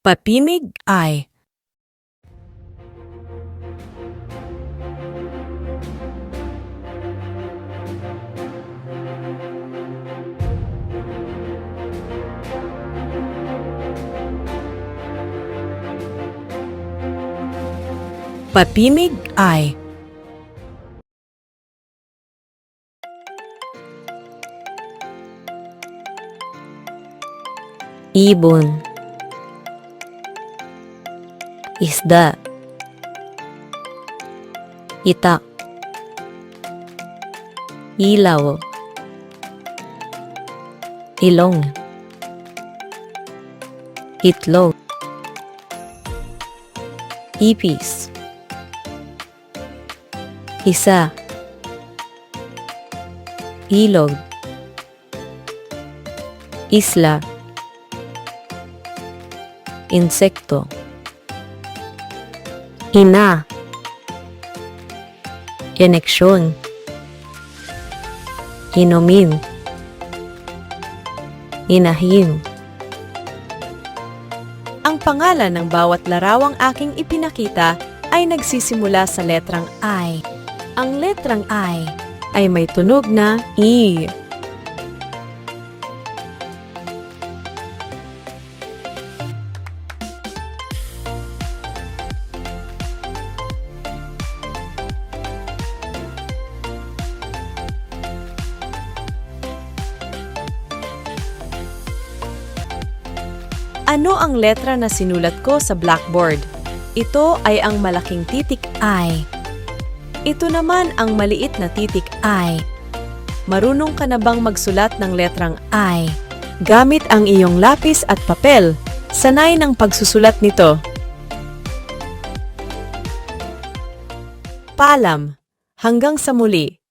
Papimig I. Papimig I. Ibon, isda, itak, ilaw, ilong, itlog, ipis, isa, ilog, isla, insekto, ina, ineksyon, inumin, inahin. Ang pangalan ng bawat larawang aking ipinakita ay nagsisimula sa letrang I. Ang letrang I ay may tunog na I. Ano ang letra na sinulat ko sa blackboard? Ito ay ang malaking titik I. Ito naman ang maliit na titik I. Marunong ka na bang magsulat ng letrang I? Gamit ang iyong lapis at papel. Sanay ng pagsusulat nito. Paalam. Hanggang sa muli.